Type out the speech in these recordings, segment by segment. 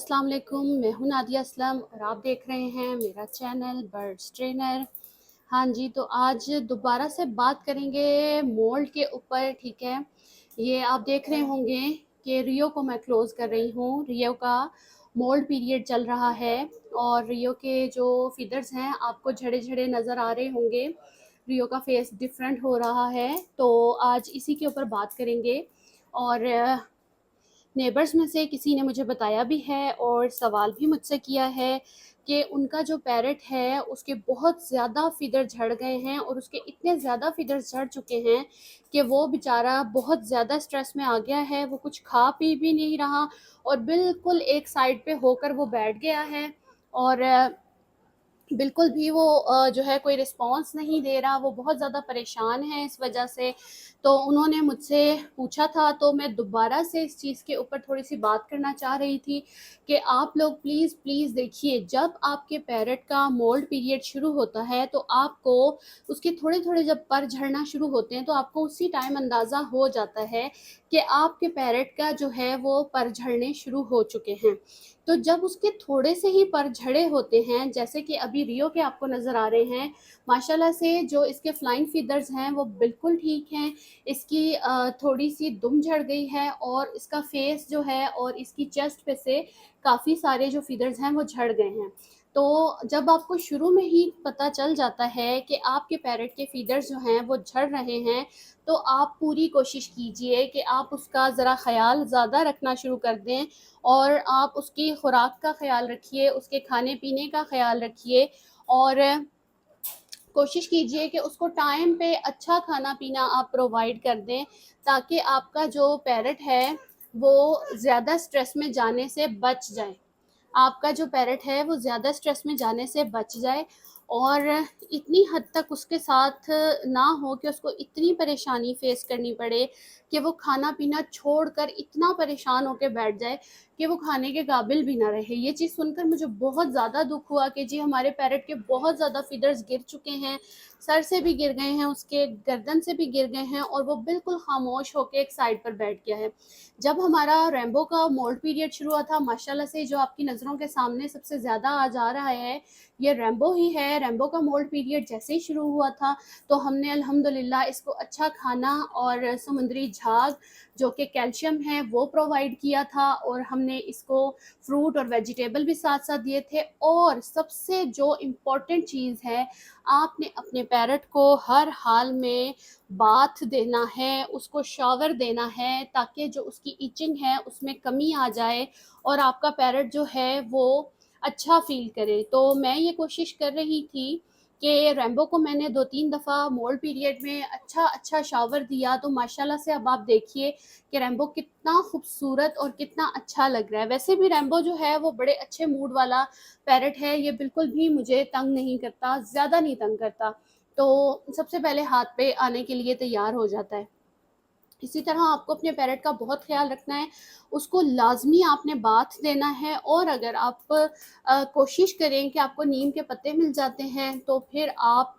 अस्सलाम वालेकुम, मैं हूं नादिया असलम और आप देख रहे हैं मेरा चैनल बर्ड्स ट्रेनर। हाँ जी, तो आज दोबारा से बात करेंगे मोल्ड के ऊपर। ठीक है, ये आप देख रहे होंगे कि रियो को मैं क्लोज़ कर रही हूँ। रियो का मोल्ड पीरियड चल रहा है और रियो के जो फीदर्स हैं आपको झड़े झड़े नज़र आ रहे होंगे। रियो का फेस डिफरेंट हो रहा है, तो आज इसी के ऊपर बात करेंगे। और नेबर्स में से किसी ने मुझे बताया भी है और सवाल भी मुझसे किया है कि उनका जो पैरट है उसके बहुत ज़्यादा फ़ीदर झड़ गए हैं और उसके इतने ज़्यादा फ़ीदर्स झड़ चुके हैं कि वो बेचारा बहुत ज़्यादा स्ट्रेस में आ गया है। वो कुछ खा पी भी नहीं रहा और बिल्कुल एक साइड पे होकर वो बैठ गया है और बिल्कुल भी वो जो है कोई रिस्पॉन्स नहीं दे रहा। वो बहुत ज़्यादा परेशान है इस वजह से। तो उन्होंने मुझसे पूछा था, तो मैं दोबारा से इस चीज़ के ऊपर थोड़ी सी बात करना चाह रही थी कि आप लोग प्लीज़ प्लीज़ देखिए, जब आपके पैरट का मोल्ड पीरियड शुरू होता है तो आपको उसके थोड़े थोड़े जब पर झड़ना शुरू होते हैं तो आपको उसी टाइम अंदाज़ा हो जाता है कि आपके पैरट का जो है वो पर झड़ने शुरू हो चुके हैं। तो जब उसके थोड़े से ही पर झड़े होते हैं, जैसे कि अभी रियो के आपको नज़र आ रहे हैं, माशाल्लाह से जो इसके फ्लाइंग फीदर्स हैं वो बिल्कुल ठीक हैं। इसकी थोड़ी सी दुम झड़ गई है और इसका फेस जो है और इसकी चेस्ट पे से काफ़ी सारे जो फीदर्स हैं वो झड़ गए हैं। तो जब आपको शुरू में ही पता चल जाता है कि आपके पैरट के फीदर्स जो हैं वो झड़ रहे हैं, तो आप पूरी कोशिश कीजिए कि आप उसका ज़रा ख़याल ज़्यादा रखना शुरू कर दें और आप उसकी खुराक का ख्याल रखिए, उसके खाने पीने का ख्याल रखिए और कोशिश कीजिए कि उसको टाइम पे अच्छा खाना पीना आप प्रोवाइड कर दें, ताकि आपका जो पैरट है वो ज़्यादा स्ट्रेस में जाने से बच जाए। आपका जो पैरट है वो ज़्यादा स्ट्रेस में जाने से बच जाए और इतनी हद तक उसके साथ ना हो कि उसको इतनी परेशानी फेस करनी पड़े कि वो खाना पीना छोड़कर इतना परेशान होकर बैठ जाए कि वो खाने के काबिल भी ना रहे। ये चीज़ सुनकर मुझे बहुत ज़्यादा दुख हुआ कि जी हमारे पैरट के बहुत ज़्यादा फीदर्स गिर चुके हैं, सर से भी गिर गए हैं, उसके गर्दन से भी गिर गए हैं और वो बिल्कुल खामोश होकर एक साइड पर बैठ गया है। जब हमारा रैम्बो का मोल्ड पीरियड शुरू हुआ था, माशाल्लाह से जो आपकी नज़रों के सामने सबसे ज़्यादा आज आ रहा है, ये रैम्बो ही है। रैम्बो का मोल्ड पीरियड जैसे ही शुरू हुआ था, तो हमने अल्हम्दुलिल्लाह इसको अच्छा खाना और समुद्री झाग जो कि कैल्शियम है वो प्रोवाइड किया था और हमने इसको फ्रूट और वेजिटेबल भी साथ साथ दिए थे। और सबसे जो इम्पोर्टेंट चीज़ है, आपने अपने पैरट को हर हाल में बाथ देना है, उसको शावर देना है, ताकि जो उसकी इचिंग है उसमें कमी आ जाए और आपका पैरट जो है वो अच्छा फ़ील करे। तो मैं ये कोशिश कर रही थी कि रैम्बो को मैंने 2-3 दफ़ा मोल्ड पीरियड में अच्छा शावर दिया, तो माशाल्लाह से अब आप देखिए कि रैम्बो कितना खूबसूरत और कितना अच्छा लग रहा है। वैसे भी रैम्बो जो है वो बड़े अच्छे मूड वाला पैरट है, ये बिल्कुल भी मुझे तंग नहीं करता, ज़्यादा नहीं तंग करता। तो सबसे पहले हाथ पे आने के लिए तैयार हो जाता है। इसी तरह आपको अपने पैरट का बहुत ख़्याल रखना है, उसको लाज़मी आपने बाथ देना है और अगर आप कोशिश करें कि आपको नीम के पत्ते मिल जाते हैं, तो फिर आप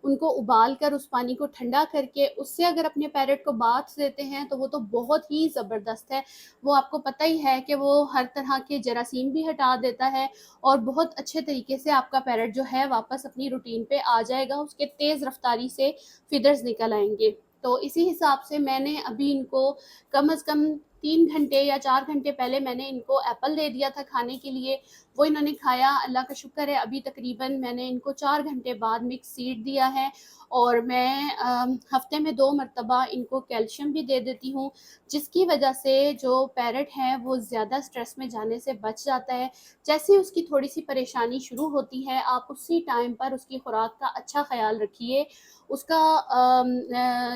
उनको उबाल कर उस पानी को ठंडा करके उससे अगर अपने पैरट को बाथ देते हैं, तो वो तो बहुत ही ज़बरदस्त है। वो आपको पता ही है कि वो हर तरह के जरासीम भी हटा देता है और बहुत अच्छे तरीके से आपका पैरट जो है वापस अपनी रूटीन पे आ जाएगा, उसके तेज़ रफ्तारी से फ़ीदर्स निकल आएँगे। तो इसी हिसाब से मैंने अभी इनको कम से कम 3 घंटे या 4 घंटे पहले मैंने इनको एप्पल दे दिया था खाने के लिए, वो इन्होंने खाया, अल्लाह का शुक्र है। अभी तकरीबन मैंने इनको 4 घंटे बाद मिक्स सीड दिया है और मैं हफ़्ते में 2 मरतबा इनको कैल्शियम भी दे देती हूँ, जिसकी वजह से जो पैरट है वो ज़्यादा स्ट्रेस में जाने से बच जाता है। जैसे ही उसकी थोड़ी-सी परेशानी शुरू होती है, आप उसी टाइम पर उसकी खुराक का अच्छा ख़्याल रखिए। उसका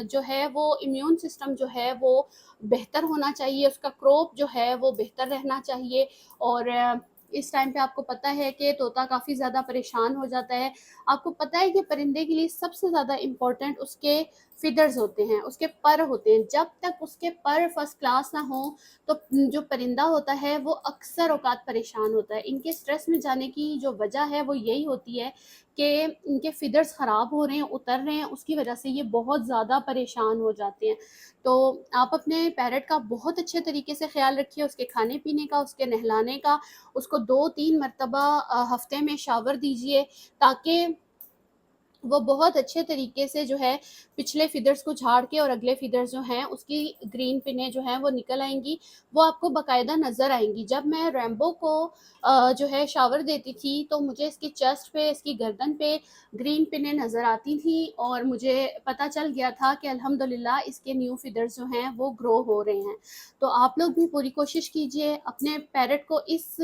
जो है वो इम्यून सिस्टम जो है वो बेहतर होना चाहिए, उसका क्रॉप जो है वो बेहतर रहना चाहिए और इस टाइम पे आपको पता है कि तोता काफ़ी ज़्यादा परेशान हो जाता है। आपको पता है कि परिंदे के लिए सबसे ज़्यादा इम्पोर्टेंट उसके फिदर्स होते हैं, उसके पर होते हैं, जब तक उसके पर फर्स्ट क्लास ना हो तो जो परिंदा होता है वो अक्सर औकात परेशान होता है। इनके स्ट्रेस में जाने की जो वजह है वो यही होती है कि इनके फिदर्स ख़राब हो रहे हैं, उतर रहे हैं, उसकी वजह से ये बहुत ज़्यादा परेशान हो जाते हैं। तो आप अपने पैरट का बहुत अच्छे तरीके से ख्याल रखिए, उसके खाने पीने का, उसके नहलाने का, उसको 2-3 मरतबा हफ्ते में शावर दीजिए, ताकि वो बहुत अच्छे तरीके से जो है पिछले फीदर्स को झाड़ के और अगले फीदर्स जो हैं उसकी ग्रीन पिनें जो हैं वो निकल आएंगी, वो आपको बाकायदा नज़र आएंगी। जब मैं रैम्बो को जो है शावर देती थी तो मुझे इसकी चेस्ट पे, इसकी गर्दन पे ग्रीन पिनें नज़र आती थी और मुझे पता चल गया था कि अल्हम्दुलिल्लाह इसके न्यू फीदर्स जो हैं वो ग्रो हो रहे हैं। तो आप लोग भी पूरी कोशिश कीजिए, अपने पैरट को इस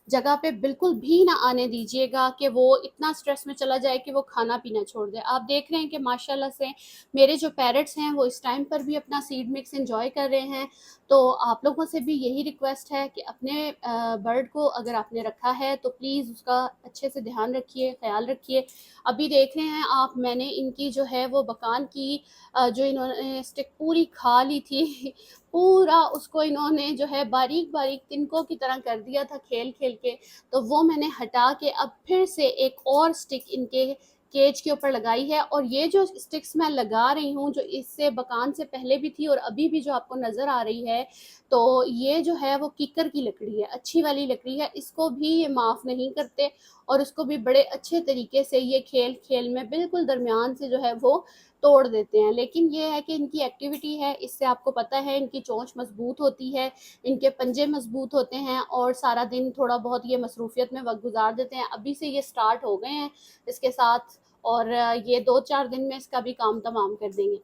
जगह पे बिल्कुल भी ना आने दीजिएगा कि वो इतना स्ट्रेस में चला जाए कि वो खाना पीना छोड़ दे। आप देख रहे हैं कि माशाल्लाह से मेरे जो पैरट्स हैं वो इस टाइम पर भी अपना सीड मिक्स एंजॉय कर रहे हैं। तो आप लोगों से भी यही रिक्वेस्ट है कि अपने बर्ड को अगर आपने रखा है तो प्लीज़ उसका अच्छे से ध्यान रखिए, ख्याल रखिए। अभी देख रहे हैं आप, मैंने इनकी जो है वो बकान की जो इन्होंने स्टिक पूरी खा ली थी पूरा उसको इन्होंने जो है बारीक-बारीक तिनकों की तरह कर दिया था खेल-खेल के। तो वो मैंने हटा के अब फिर से एक और स्टिक इनके केज के ऊपर लगाई है, और ये जो स्टिक्स मैं लगा रही हूँ जो इससे बकान से पहले भी थी और अभी भी जो आपको नज़र आ रही है, तो ये जो है वो कीकर की लकड़ी है, अच्छी वाली लकड़ी है, इसको भी ये माफ़ नहीं करते और इसको भी बड़े अच्छे तरीके से ये खेल-खेल में बिल्कुल दरमियान से जो है वो तोड़ देते हैं। लेकिन ये है कि इनकी एक्टिविटी है, इससे आपको पता है इनकी चोंच मज़बूत होती है, इनके पंजे मज़बूत होते हैं और सारा दिन थोड़ा बहुत ये मसरूफ़ियत में वक़्त गुज़ार देते हैं। अभी से ये स्टार्ट हो गए हैं इसके साथ, और ये 2-4 दिन में इसका भी काम तमाम कर देंगे।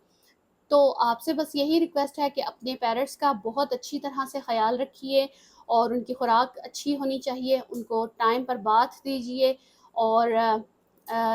तो आपसे बस यही रिक्वेस्ट है कि अपने पैरट्स का बहुत अच्छी तरह से ख़याल रखिए और उनकी खुराक अच्छी होनी चाहिए, उनको टाइम पर बाथ दीजिए, और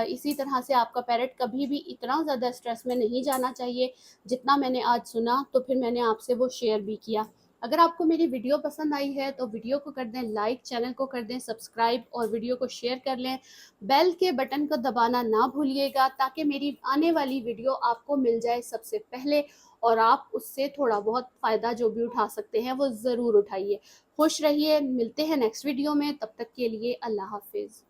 इसी तरह से आपका पैरट कभी भी इतना ज़्यादा स्ट्रेस में नहीं जाना चाहिए जितना मैंने आज सुना, तो फिर मैंने आपसे वो शेयर भी किया। अगर आपको मेरी वीडियो पसंद आई है तो वीडियो को कर दें लाइक, चैनल को कर दें सब्सक्राइब और वीडियो को शेयर कर लें। बेल के बटन को दबाना ना भूलिएगा ताकि मेरी आने वाली वीडियो आपको मिल जाए सबसे पहले, और आप उससे थोड़ा बहुत फ़ायदा जो भी उठा सकते हैं वो ज़रूर उठाइए। खुश रहिए, मिलते हैं नेक्स्ट वीडियो में, तब तक के लिए अल्लाह हाफ़िज़।